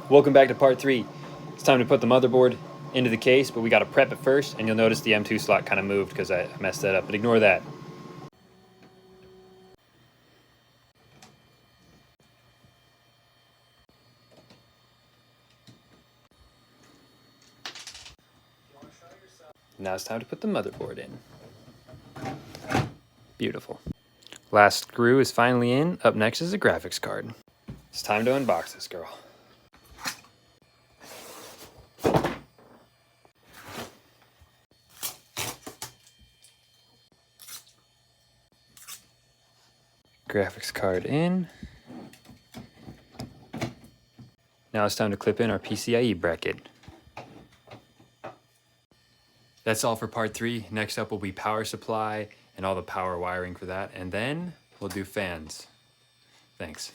Welcome back to part 3. It's time to put the motherboard into the case, but we got to prep it first, and you'll notice the M2 slot kind of moved because I messed that up, but ignore that. Now it's time to put the motherboard in. Beautiful. Last screw is finally in. Up next is the graphics card. It's time to unbox this girl. Graphics card in. Now it's time to clip in our PCIe bracket. That's all for part 3. Next up will be power supply and all the power wiring for that, and then we'll do fans. Thanks.